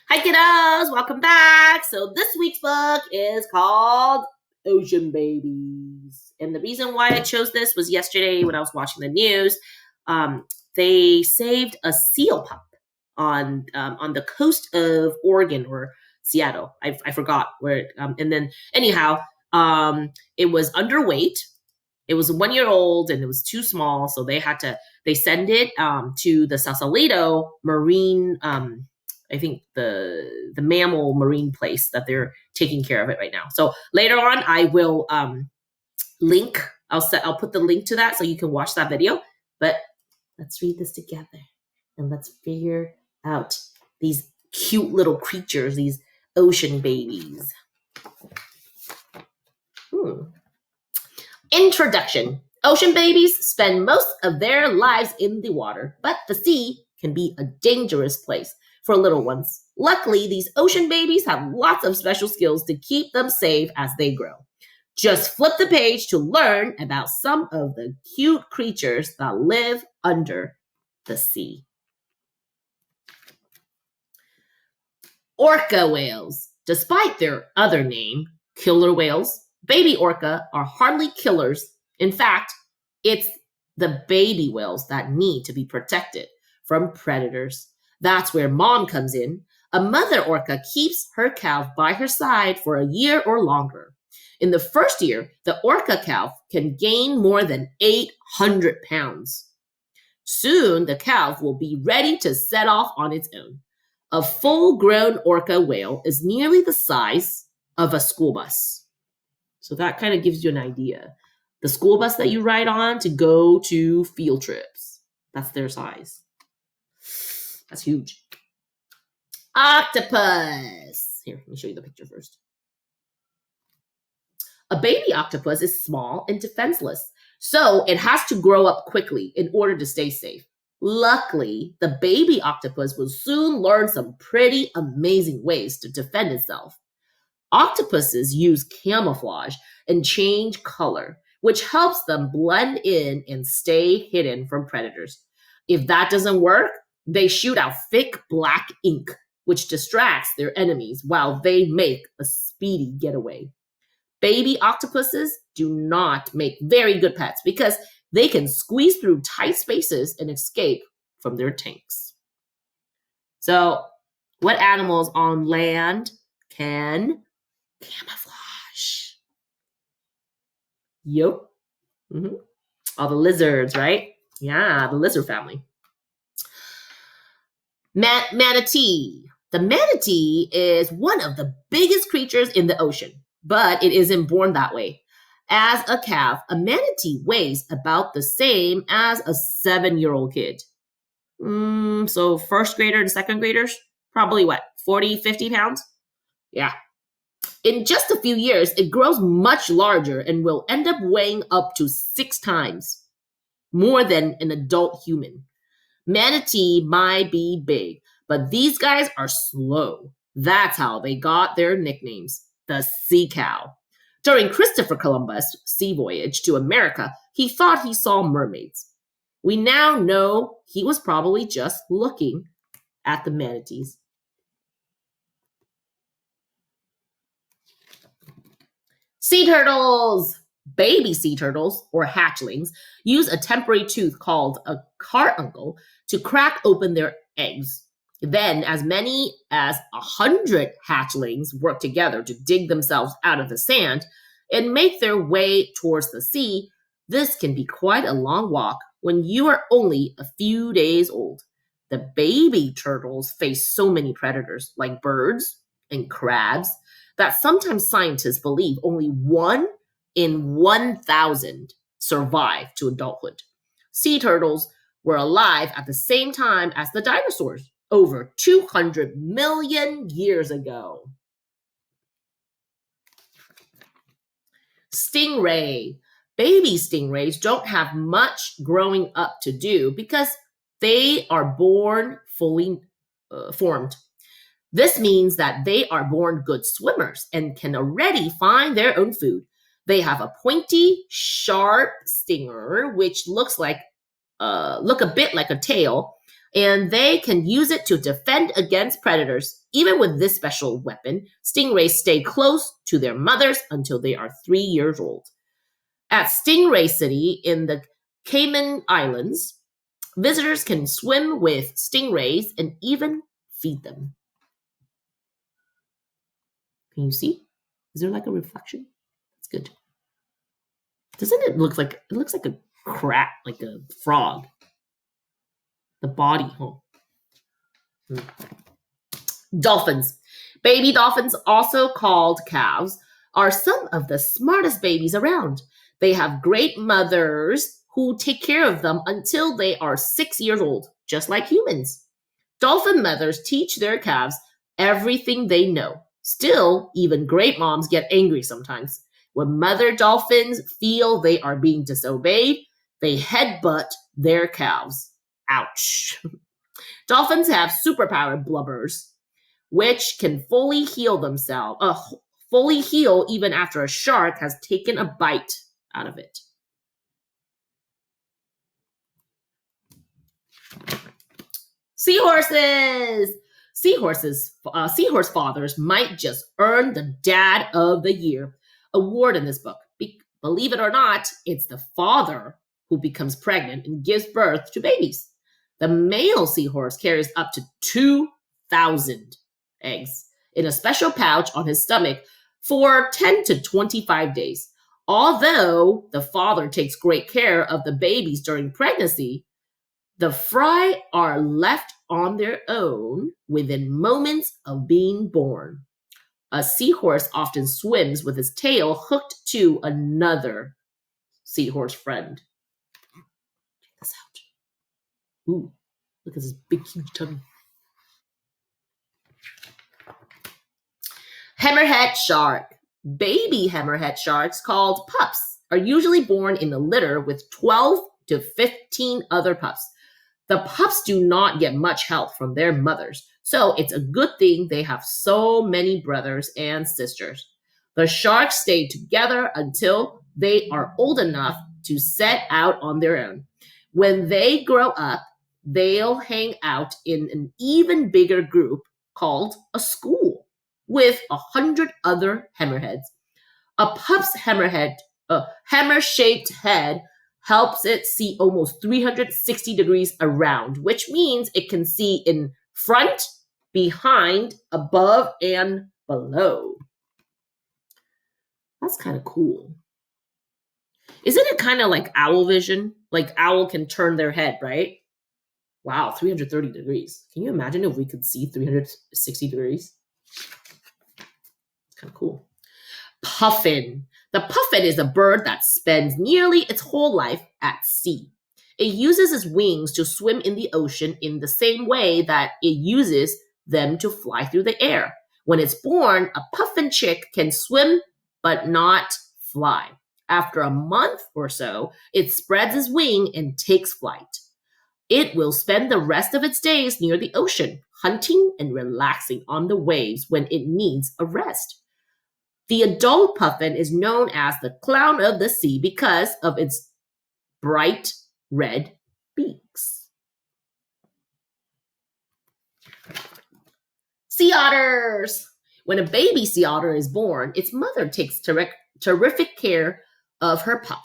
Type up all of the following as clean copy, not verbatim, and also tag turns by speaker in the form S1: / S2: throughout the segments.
S1: Hi kiddos, welcome back. So this week's book is called Ocean Babies. And the reason why I chose this was yesterday when I was watching the news. They saved a seal pup on the coast of Oregon or Seattle. I forgot where. And then anyhow, it was underweight. It was 1 year old and it was too small, so they send it to the Sausalito Marine. I think the mammal marine place that they're taking care of it right now. So later on, I will link. I'll put the link to that so you can watch that video. But let's read this together and let's figure out these cute little creatures, these ocean babies. Introduction. Ocean babies spend most of their lives in the water, but the sea can be a dangerous place for little ones. Luckily, these ocean babies have lots of special skills to keep them safe as they grow. Just flip the page to learn about some of the cute creatures that live under the sea. Orca whales. Despite their other name, killer whales, baby orca are hardly killers. In fact, it's the baby whales that need to be protected from predators. That's where mom comes in. A mother orca keeps her calf by her side for a year or longer. In the first year, the orca calf can gain more than 800 pounds. Soon, the calf will be ready to set off on its own. A full-grown orca whale is nearly the size of a school bus. So that kind of gives you an idea. The school bus that you ride on to go to field trips, that's their size. That's huge. Octopus. Here, let me show you the picture first. A baby octopus is small and defenseless, so it has to grow up quickly in order to stay safe. Luckily, the baby octopus will soon learn some pretty amazing ways to defend itself. Octopuses use camouflage and change color, which helps them blend in and stay hidden from predators. If that doesn't work, they shoot out thick black ink, which distracts their enemies while they make a speedy getaway. Baby octopuses do not make very good pets because they can squeeze through tight spaces and escape from their tanks. So, what animals on land can camouflage? Yup. All the lizards, right? Yeah, the lizard family. Manatee. The manatee is one of the biggest creatures in the ocean, but it isn't born that way. As a calf, a manatee weighs about the same as a 7-year-old kid. So first grader and second graders, probably 40, 50 pounds? Yeah. In just a few years, it grows much larger and will end up weighing up to 6 times more than an adult human. Manatee might be big, but these guys are slow. That's how they got their nicknames, the sea cow. During Christopher Columbus' sea voyage to America, he thought he saw mermaids. We now know he was probably just looking at the manatees. Sea turtles! Baby sea turtles, or hatchlings, use a temporary tooth called a carbuncle to crack open their eggs. Then, as many as 100 hatchlings work together to dig themselves out of the sand and make their way towards the sea. This can be quite a long walk when you are only a few days old. The baby turtles face so many predators, like birds and crabs, that sometimes scientists believe only 1 in 1,000 survive to adulthood. Sea turtles were alive at the same time as the dinosaurs, over 200 million years ago. Stingray. Baby stingrays don't have much growing up to do because they are born fully formed. This means that they are born good swimmers and can already find their own food. They have a pointy, sharp stinger, which look a bit like a tail, and they can use it to defend against predators. Even with this special weapon, stingrays stay close to their mothers until they are 3 years old. At Stingray City in the Cayman Islands, visitors can swim with stingrays and even feed them. Can you see? Is there like a reflection? That's good. Doesn't it look like a crab, like a frog? The body, Dolphins. Baby dolphins, also called calves, are some of the smartest babies around. They have great mothers who take care of them until they are 6 years old, just like humans. Dolphin mothers teach their calves everything they know. Still, even great moms get angry sometimes. When mother dolphins feel they are being disobeyed, they headbutt their calves. Ouch. Dolphins have superpowered blubbers, which can fully heal even after a shark has taken a bite out of it. Seahorses! Seahorse fathers might just earn the Dad of the Year award in this book. Believe it or not, it's the father who becomes pregnant and gives birth to babies. The male seahorse carries up to 2,000 eggs in a special pouch on his stomach for 10 to 25 days. Although the father takes great care of the babies during pregnancy, the fry are left on their own within moments of being born. A seahorse often swims with his tail hooked to another seahorse friend. Check this out. Ooh, look at this big, huge tummy. Hammerhead shark. Baby hammerhead sharks, called pups, are usually born in a litter with 12 to 15 other pups. The pups do not get much help from their mothers, so it's a good thing they have so many brothers and sisters. The sharks stay together until they are old enough to set out on their own. When they grow up, they'll hang out in an even bigger group called a school with 100 other hammerheads. A pup's hammer-shaped head helps it see almost 360 degrees around, which means it can see in front, behind, above, and below. That's kind of cool. Isn't it kind of like owl vision? Like owl can turn their head, right? Wow, 330 degrees. Can you imagine if we could see 360 degrees? It's kind of cool. Puffin. The puffin is a bird that spends nearly its whole life at sea. It uses its wings to swim in the ocean in the same way that it uses them to fly through the air. When it's born, a puffin chick can swim but not fly. After a month or so, it spreads its wing and takes flight. It will spend the rest of its days near the ocean, hunting and relaxing on the waves when it needs a rest. The adult puffin is known as the clown of the sea because of its bright red beaks. Sea otters. When a baby sea otter is born, its mother takes terrific care of her pup.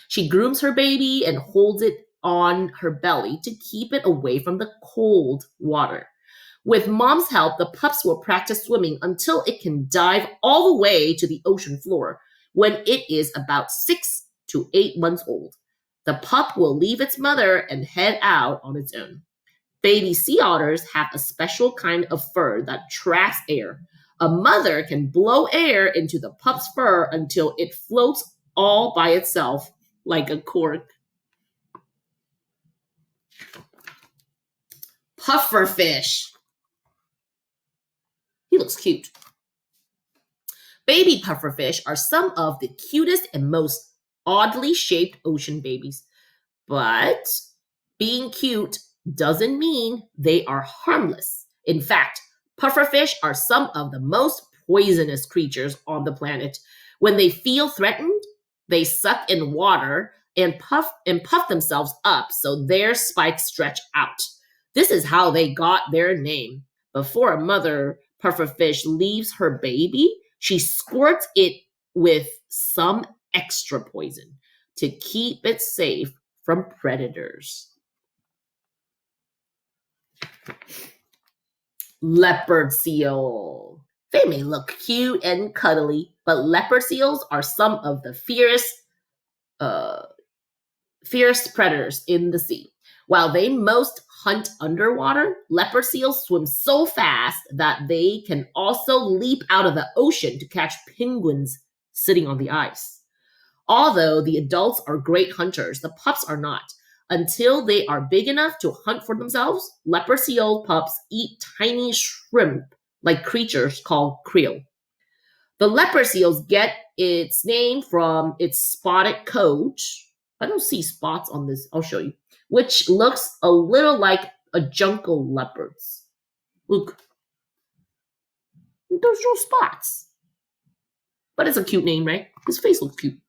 S1: She grooms her baby and holds it on her belly to keep it away from the cold water. With mom's help, the pups will practice swimming until it can dive all the way to the ocean floor when it is about 6 to 8 months old. The pup will leave its mother and head out on its own. Baby sea otters have a special kind of fur that traps air. A mother can blow air into the pup's fur until it floats all by itself like a cork. Pufferfish. He looks cute. Baby pufferfish are some of the cutest and most oddly shaped ocean babies. But being cute doesn't mean they are harmless. In fact, pufferfish are some of the most poisonous creatures on the planet. When they feel threatened, they suck in water and puff themselves up so their spikes stretch out. This is how they got their name. Before a mother pufferfish leaves her baby, she squirts it with some extra poison to keep it safe from predators. Leopard seal. They may look cute and cuddly, but leopard seals are some of the fierce predators in the sea. While they most hunt underwater, leopard seals swim so fast that they can also leap out of the ocean to catch penguins sitting on the ice. Although the adults are great hunters, the pups are not. Until they are big enough to hunt for themselves, leopard seal pups eat tiny shrimp-like creatures called krill. The leopard seals get its name from its spotted coat. I don't see spots on this. I'll show you. Which looks a little like a jungle leopard's. Look. There's no spots. But it's a cute name, right? His face looks cute.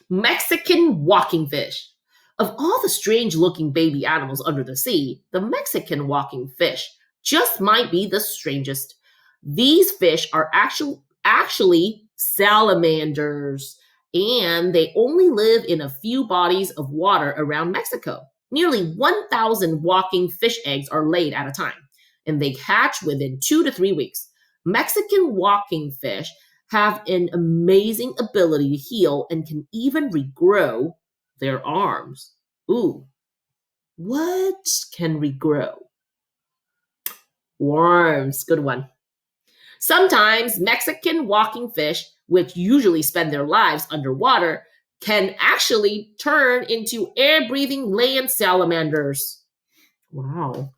S1: Mexican walking fish. Of all the strange-looking baby animals under the sea, the Mexican walking fish just might be the strangest. These fish are actually salamanders, and they only live in a few bodies of water around Mexico. Nearly 1,000 walking fish eggs are laid at a time, and they hatch within 2 to 3 weeks. Mexican walking fish have an amazing ability to heal and can even regrow their arms. Ooh, what can regrow? Worms, good one. Sometimes Mexican walking fish, which usually spend their lives underwater, can actually turn into air-breathing land salamanders. Wow.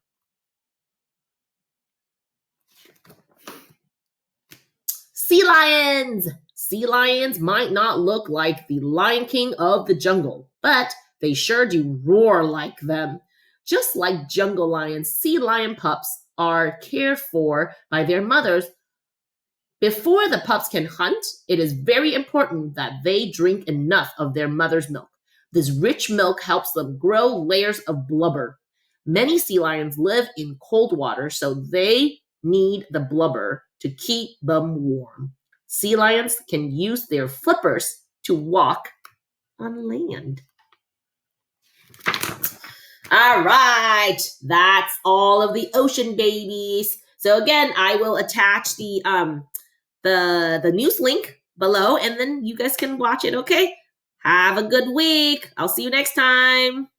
S1: Sea lions! Sea lions might not look like the Lion King of the jungle, but they sure do roar like them. Just like jungle lions, sea lion pups are cared for by their mothers. Before the pups can hunt, it is very important that they drink enough of their mother's milk. This rich milk helps them grow layers of blubber. Many sea lions live in cold water, so they need the blubber to keep them warm. Sea lions can use their flippers to walk on land. All right, that's all of the ocean babies. So again, I will attach the news link below, and then you guys can watch it. Okay, have a good week. I'll see you next time.